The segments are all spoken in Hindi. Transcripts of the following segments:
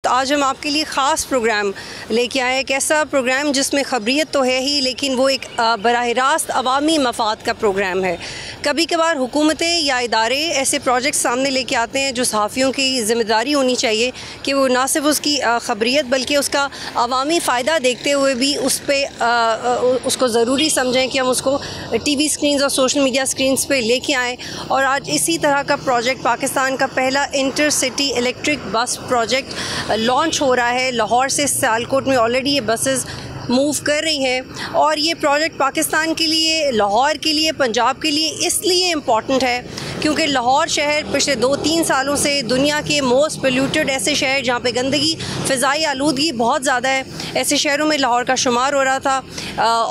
आज हम आपके लिए ख़ास प्रोग्राम लेके आए। एक ऐसा प्रोग्राम जिसमें ख़बरियत तो है ही, लेकिन वो एक बराह रास्त अवामी मफाद का प्रोग्राम है। कभी कभार हुकूमतें या इदारे ऐसे प्रोजेक्ट सामने लेके आते हैं जो सहाफ़ियों की ज़िम्मेदारी होनी चाहिए कि वो ना सिर्फ उसकी ख़बरियत बल्कि उसका अवामी फ़ायदा देखते हुए भी उसको ज़रूरी समझें कि हम उसको टीवी स्क्रीन्स और सोशल मीडिया स्क्रीन्स पे लेके आएँ। और आज इसी तरह का प्रोजेक्ट पाकिस्तान का पहला intercity electric bus project launch हो रहा है। लाहौर से सियालकोट में ऑलरेडी ये बसेस मूव कर रही हैं और ये प्रोजेक्ट पाकिस्तान के लिए, लाहौर के लिए, पंजाब के लिए इसलिए इम्पॉर्टेंट है क्योंकि लाहौर शहर पिछले 2-3 सालों से दुनिया के मोस्ट पोल्यूटेड ऐसे शहर जहाँ पे गंदगी, फ़िज़ाई आलूदगी बहुत ज़्यादा है, ऐसे शहरों में लाहौर का शुमार हो रहा था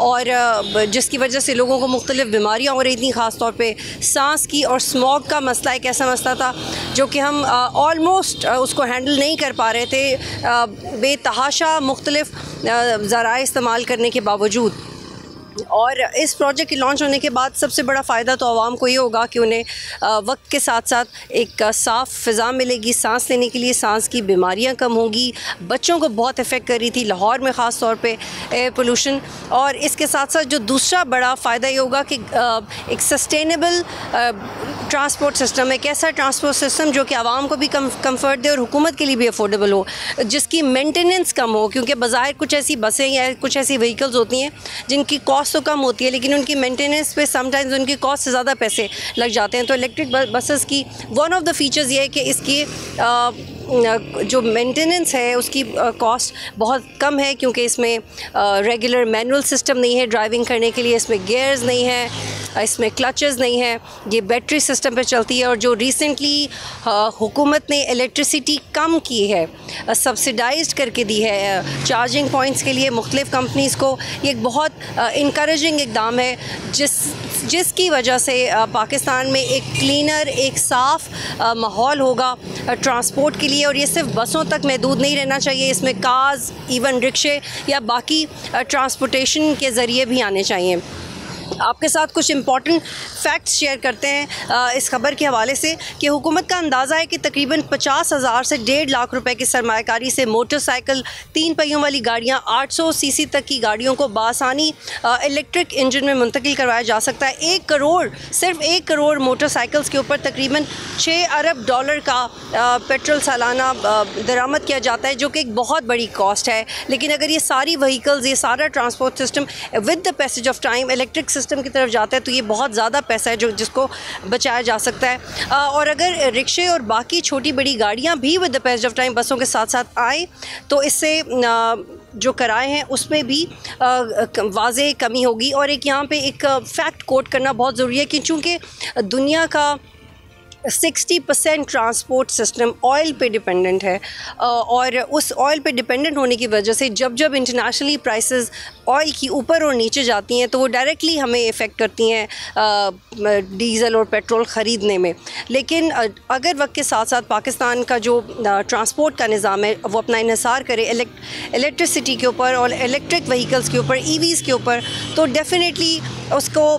और जिसकी वजह से लोगों को मुख्तलिफ़ बीमारियाँ हो रही थी। ख़ास तौर पे सांस की और स्मॉग का मसला एक ऐसा मसला था जो कि हम ऑलमोस्ट उसको हैंडल नहीं कर पा रहे थे बेतहाशा मुख्तलिफ़ ज़राए इस्तेमाल करने के बावजूद। और इस प्रोजेक्ट के लॉन्च होने के बाद सबसे बड़ा फ़ायदा तो आवाम को ये होगा कि उन्हें वक्त के साथ साथ एक साफ़ फ़िज़ा मिलेगी, सांस लेने के लिए सांस की बीमारियां कम होंगी। बच्चों को बहुत इफ़ेक्ट कर रही थी लाहौर में ख़ास तौर पे एयर पोल्यूशन। और इसके साथ साथ जो दूसरा बड़ा फ़ायदा ये होगा कि एक सस्टेनेबल ट्रांसपोर्ट सिस्टम, एक ऐसा ट्रांसपोर्ट सिस्टम जो कि आवाम को भी कम्फ़र्ट दे और हुकूमत के लिए भी अफोर्डेबल हो, जिसकी मेंटेनेंस कम हो। क्योंकि बज़ाहिर कुछ ऐसी बसें या कुछ ऐसी व्हीकल्स होती हैं जिनकी कॉस्ट तो कम होती है लेकिन उनकी मेंटेनेंस पे समटाइम्स उनकी कॉस्ट से ज़्यादा पैसे लग जाते हैं। तो इलेक्ट्रिक बसेस की वन ऑफ द फीचर्स ये है कि इसकी जो मेंटेनेंस है उसकी कॉस्ट बहुत कम है क्योंकि इसमें रेगुलर मैनुअल सिस्टम नहीं है ड्राइविंग करने के लिए, इसमें गियर्स नहीं है, इसमें क्लचेस नहीं है, ये बैटरी सिस्टम पे चलती है। और जो रिसेंटली हुकूमत ने इलेक्ट्रिसिटी कम की है, सब्सिडाइज्ड करके दी है चार्जिंग पॉइंट्स के लिए मुख्तलिफ़ कंपनीज़ को, ये एक बहुत इनकरेजिंग इकदाम है जिसकी वजह से पाकिस्तान में एक क्लीनर, एक साफ़ माहौल होगा ट्रांसपोर्ट के लिए। और ये सिर्फ बसों तक महदूद नहीं रहना चाहिए, इसमें कार्स, इवन रिक्शे या बाकी ट्रांसपोर्टेशन के ज़रिए भी आने चाहिए। आपके साथ कुछ इम्पॉर्टेंट फैक्ट्स शेयर करते हैं इस खबर के हवाले से कि हुकूमत का अंदाज़ा है कि तकरीबन 50,000 से 1.5 लाख रुपए की सरमायाकारी से मोटरसाइकिल, 3 पहियों वाली गाड़ियां, 800 सीसी तक की गाड़ियों को बासानी इलेक्ट्रिक इंजन में मुंतकिल करवाया जा सकता है। 1 करोड़, सिर्फ 1 करोड़ मोटरसाइकिल्स के ऊपर तकरीबन $6 अरब का पेट्रोल सालाना दरामद किया जाता है, जो कि एक बहुत बड़ी कॉस्ट है। लेकिन अगर ये सारी व्हीकल्स, ये सारा transport system with the passage of time electric system की तरफ जाता है तो ये बहुत ज़्यादा पैसा है जिसको बचाया जा सकता है। और अगर रिक्शे और बाकी छोटी बड़ी गाड़ियाँ भी with the passage of time बसों के साथ साथ आए तो इससे जो किराए हैं उसमें भी वाज़ेह कमी होगी। और एक यहाँ पे एक फैक्ट कोट करना बहुत ज़रूरी है कि चूँकि दुनिया का 60% ट्रांसपोर्ट सिस्टम ऑयल पे डिपेंडेंट है और उस ऑयल पे डिपेंडेंट होने की वजह से जब इंटरनेशनली प्राइसेस ऑयल की ऊपर और नीचे जाती हैं तो वो डायरेक्टली हमें इफ़ेक्ट करती हैं डीज़ल और पेट्रोल ख़रीदने में। लेकिन अगर वक्त के साथ साथ पाकिस्तान का जो ट्रांसपोर्ट का निज़ाम है वो अपना इन्हिसार करे इलेक्ट्रिसिटी के ऊपर और इलेक्ट्रिक व्हीकल्स के ऊपर, EVs के ऊपर, तो डेफिनेटली उसको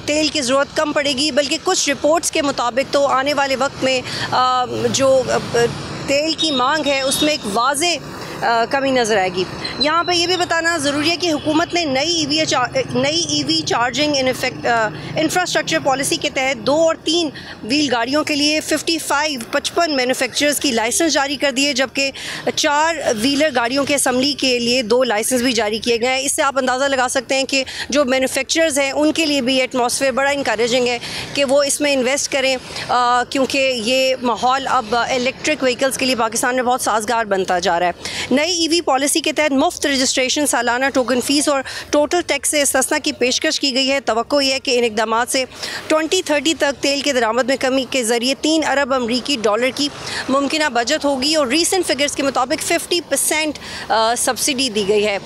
तेल की ज़रूरत कम पड़ेगी। बल्कि कुछ रिपोर्ट्स के मुताबिक तो आने वाले वक्त में जो तेल की मांग है उसमें एक वाज़े कमी नज़र आएगी। यहाँ पे ये भी बताना ज़रूरी है कि हुकूमत ने नई ईवी चार्जिंग इंफ्रास्ट्रक्चर पॉलिसी के तहत 2 और 3 व्हील गाड़ियों के लिए 55 मैन्युफैक्चरर्स की लाइसेंस जारी कर दिए, जबकि 4 व्हीलर गाड़ियों के असम्बली के लिए 2 लाइसेंस भी जारी किए गए हैं। इससे आप अंदाज़ा लगा सकते हैं कि जो मैन्युफैक्चरर्स हैं उनके लिए भी एटमॉस्फेयर बड़ा इंकरेजिंग है कि वो इसमें इन्वेस्ट करें क्योंकि ये माहौल अब इलेक्ट्रिक व्हीकल्स के लिए पाकिस्तान में बहुत साजगार बनता जा रहा है। नई ईवी पॉलिसी के तहत मुफ्त रजिस्ट्रेशन, सालाना टोकन फ़ीस और टोटल टैक्स से इस्तिस्ना की पेशकश की गई है। तवक्को यह है कि इन इक़दामात से 2030 तक तेल के दरामद में कमी के ज़रिए $3 अरब की मुमकिन बचत होगी। और रीसेंट फिगर्स के मुताबिक 50% सब्सिडी दी गई है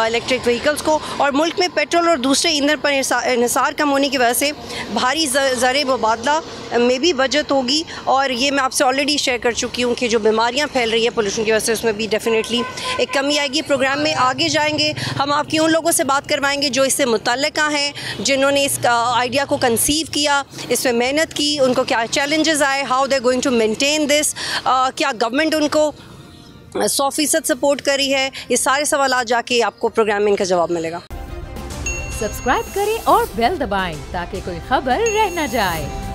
इलेक्ट्रिक व्हीकल्स को। और मुल्क में पेट्रोल और दूसरे ईंधन पर इन्हिसार कम होने की वजह से भारी ज़र मुबादला में भी बचत होगी। और ये मैं आपसे ऑलरेडी शेयर कर चुकी हूँ कि जो बीमारियाँ फैल रही है पोल्यूशन की वजह से उसमें भी डेफिनेटली एक कमी आएगी। प्रोग्राम में आगे जाएंगे हम आपकी उन लोगों से बात करवाएंगे जो इससे मुतल्लिका हैं, जिन्होंने इस आइडिया को कंसीव किया, इसमें मेहनत की, उनको क्या चैलेंजेस आए, how they going to maintain this, क्या गवर्नमेंट उनको 100% सपोर्ट करी है, ये सारे सवाल जाके आपको प्रोग्राम में इनका जवाब मिलेगा। सब्सक्राइब करें और बेल दबाएं ताकि कोई खबर रह न जाए।